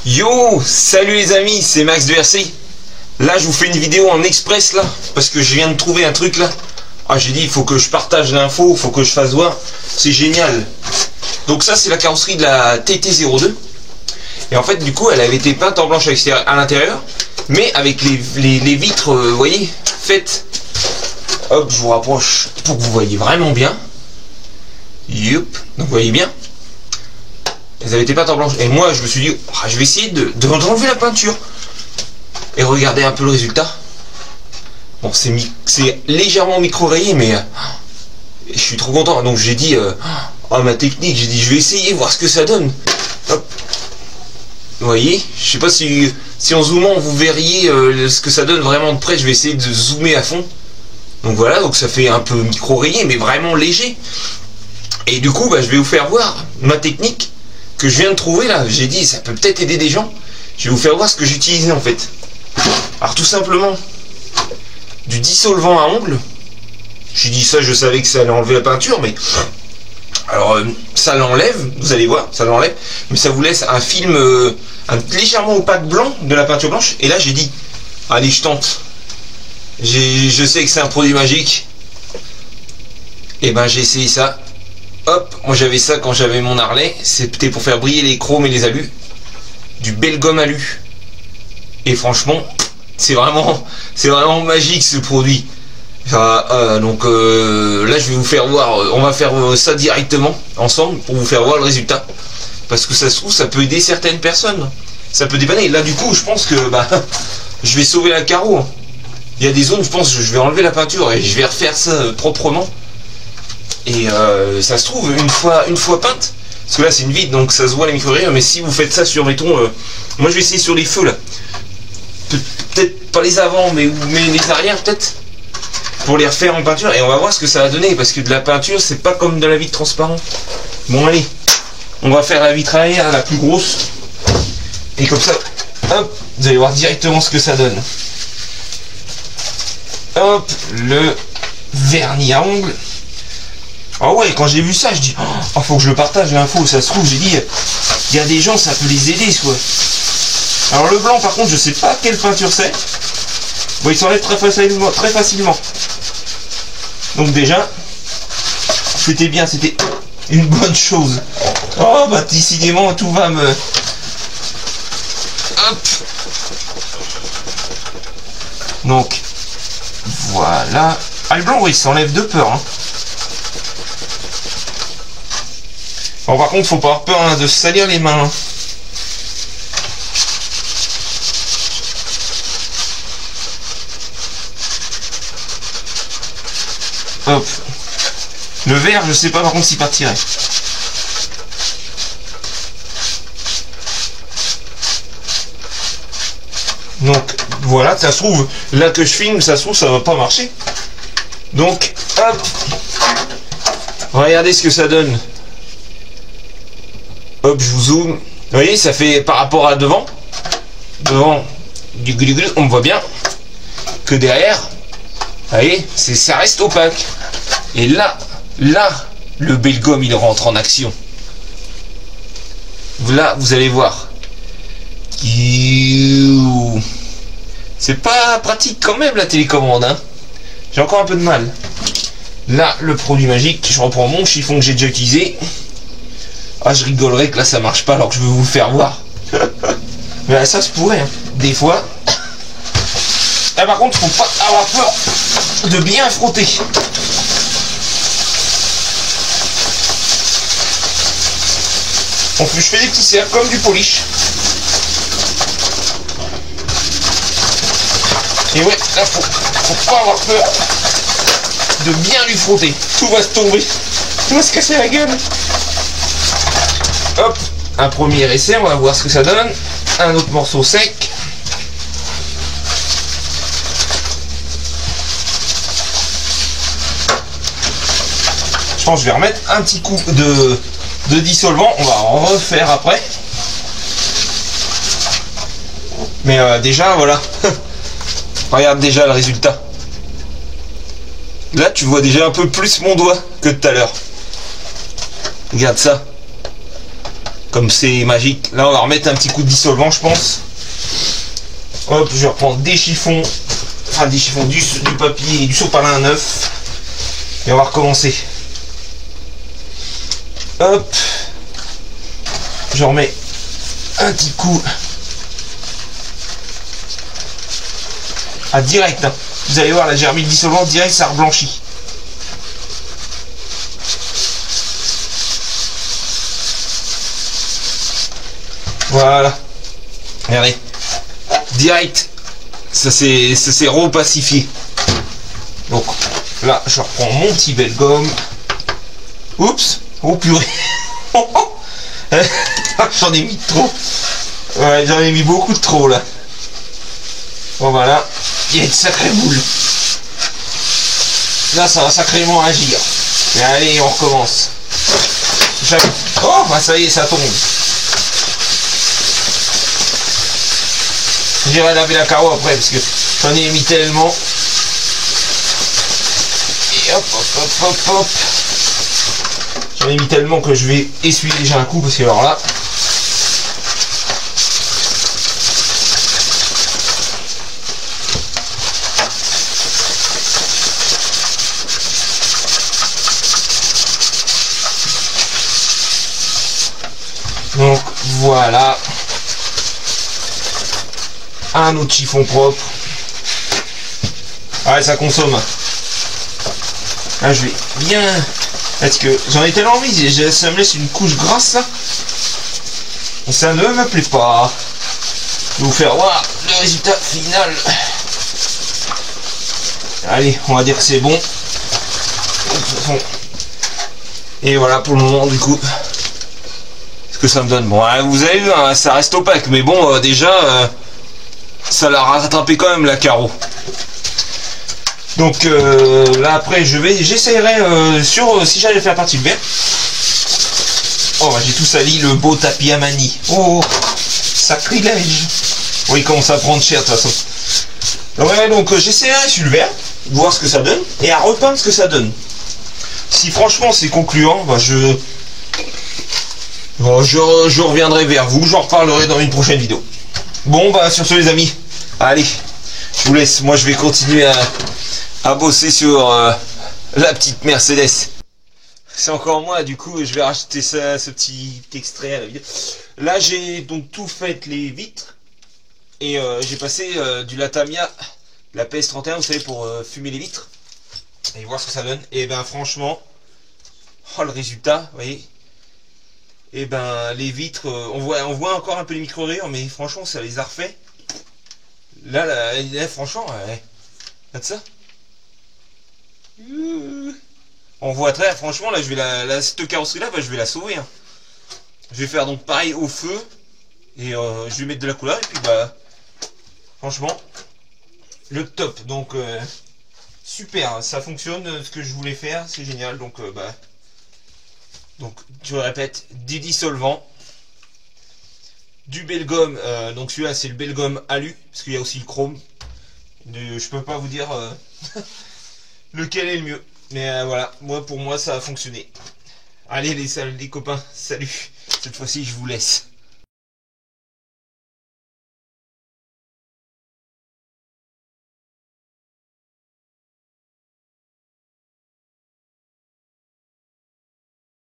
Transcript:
Yo, salut les amis, c'est Max de RC. Là, je vous fais une vidéo en express là, parce que je viens de trouver un truc là. Ah, j'ai dit, il faut que je partage l'info, il faut que je fasse voir. C'est génial. Donc ça, c'est la carrosserie de la TT02. Et en fait, du coup, elle avait été peinte en blanche à l'intérieur, mais avec les vitres, vous voyez, faites. Hop, je vous rapproche pour que vous voyez vraiment bien. Youp, donc vous voyez bien. Elles avaient été peintes en blanche. Et moi, je me suis dit, je vais essayer d'enlever la peinture. Et regardez un peu le résultat. Bon, c'est légèrement micro-rayé, mais je suis trop content. Donc j'ai dit, ma technique, j'ai dit, je vais essayer, voir ce que ça donne. Hop. Vous voyez, je sais pas si en zoomant, vous verriez ce que ça donne vraiment de près. Je vais essayer de zoomer à fond. Donc voilà, donc ça fait un peu micro-rayé, mais vraiment léger. Et du coup, je vais vous faire voir ma technique que je viens de trouver là. J'ai dit, ça peut peut-être aider des gens. Je vais vous faire voir ce que j'utilisais en fait. Alors tout simplement, du dissolvant à ongles. J'ai dit ça, je savais que ça allait enlever la peinture, mais alors ça l'enlève, vous allez voir, ça l'enlève, mais ça vous laisse un film légèrement opaque blanc de la peinture blanche. Et là j'ai dit, allez, je tente. Je sais que c'est un produit magique. Et j'ai essayé ça. Hop, moi j'avais ça quand j'avais mon Harley. C'était pour faire briller les chromes et les alus. Du bel gomme alu. Et franchement, c'est vraiment magique ce produit. Donc là je vais vous faire voir. On va faire ça directement ensemble pour vous faire voir le résultat. Parce que ça se trouve, ça peut aider certaines personnes. Ça peut dépanner. Là du coup, je pense que je vais sauver la carreau. Il y a des zones, je pense que je vais enlever la peinture et je vais refaire ça proprement. Et ça se trouve, une fois peinte, parce que là c'est une vide, donc ça se voit les micro-rayures, mais si vous faites ça sur, mettons, moi je vais essayer sur les feux là. Peut-être pas les avant, mais les arrières peut-être, pour les refaire en peinture, et on va voir ce que ça va donner, parce que de la peinture, c'est pas comme de la vitre transparente. Bon allez, on va faire la vitre arrière, la plus grosse, et comme ça, hop, vous allez voir directement ce que ça donne. Hop, le vernis à ongles. Ah ouais, quand j'ai vu ça, je dis, faut que je le partage l'info. Ça se trouve, j'ai dit, il y a des gens, ça peut les aider, quoi. Alors le blanc, par contre, je sais pas quelle peinture c'est. Bon, il s'enlève très facilement. Donc déjà, c'était bien, c'était une bonne chose. Oh, décidément, tout va me... Hop. Donc, voilà. Le blanc, oui, il s'enlève de peur, hein. Bon, par contre, faut pas avoir peur de se salir les mains. Hop. Le vert, je sais pas par contre s'il partirait. Donc, voilà, ça se trouve, là que je filme, ça se trouve, ça va pas marcher. Donc, hop. Regardez ce que ça donne. Hop, je vous zoome. Vous voyez, ça fait par rapport à devant, du glu, on voit bien que derrière, vous voyez, ça reste opaque. Et là, le bel gomme, il rentre en action. Là, vous allez voir. C'est pas pratique quand même la télécommande, hein. J'ai encore un peu de mal. Là, le produit magique, je reprends mon chiffon que j'ai déjà utilisé. Je rigolerais que là ça marche pas alors que je veux vous le faire voir. Mais là, ça se pourrait, hein. Des fois. Par contre, faut pas avoir peur de bien frotter. Je fais des petits cercles comme du polish. Et ouais, là faut pas avoir peur de bien lui frotter. Tout va se tomber. Tout va se casser la gueule. Hop, un premier essai, on va voir ce que ça donne. Un autre morceau sec. Je pense que je vais remettre un petit coup de dissolvant. On va en refaire après. Mais déjà, voilà. Regarde déjà le résultat. Là, tu vois déjà un peu plus mon doigt que tout à l'heure. Regarde ça. Comme c'est magique. Là on va remettre un petit coup de dissolvant je pense. Hop, je vais reprendre des chiffons. Enfin des chiffons, du papier, du sopalin neuf. Et on va recommencer. Hop. Je remets un petit coup. Ah direct hein. Vous allez voir là j'ai remis le dissolvant direct, ça reblanchit. Voilà. Regardez. Direct. Ça s'est repacifié. Donc là je reprends mon petit Belgum. Oups. Oh purée. J'en ai mis trop. Ouais, j'en ai mis beaucoup de trop là. Bon voilà. Il y a une sacrée boule. Là ça va sacrément agir. Mais allez on recommence. Oh bah ça y est ça tombe. J'irai laver la carreau après parce que j'en ai mis tellement. Et hop hop hop hop hop. J'en ai mis tellement que je vais essuyer déjà un coup parce que alors là. Donc voilà. Un autre chiffon propre. Ouais ça consomme. Là je vais bien. Parce que j'en ai tellement mis, ça me laisse une couche grasse là. Et ça ne me plaît pas. Je vais vous faire voir le résultat final. Allez, on va dire que c'est bon. De toute façon. Et voilà pour le moment du coup. Ce que ça me donne. Bon, vous avez vu, hein, ça reste opaque. Mais bon, déjà, ça l'a rattrapé quand même la carreau. Donc là après j'essayerai si j'allais faire partie de verre. Oh j'ai tout sali le beau tapis à manie. Oh sacrilège. Oui il commence à prendre cher de toute façon. Ouais donc j'essayerai sur le verre, voir ce que ça donne et à repeindre ce que ça donne. Si franchement c'est concluant, bah je reviendrai vers vous, j'en reparlerai dans une prochaine vidéo. Bon bah sur ce les amis, allez, je vous laisse, moi je vais continuer à bosser sur la petite Mercedes. C'est encore moi, du coup je vais racheter ce petit extrait à la vidéo. Là j'ai donc tout fait les vitres et j'ai passé du Latamia, la PS31 vous savez pour fumer les vitres et voir ce que ça donne. Et ben franchement, oh le résultat, vous voyez. Et ben les vitres, on voit encore un peu les micro-rayures mais franchement ça les a refait. Là franchement, regarde ça. On voit très franchement là je vais cette carrosserie là je vais la sauver hein. Je vais faire donc pareil au feu et je vais mettre de la couleur et puis bah franchement le top. Donc super, ça fonctionne ce que je voulais faire, c'est génial. Donc donc je répète, des dissolvants, du Belgum, donc celui-là c'est le Belgum alu parce qu'il y a aussi le chrome. Je peux pas vous dire lequel est le mieux. Mais voilà, pour moi ça a fonctionné. Allez les copains, salut. Cette fois-ci je vous laisse.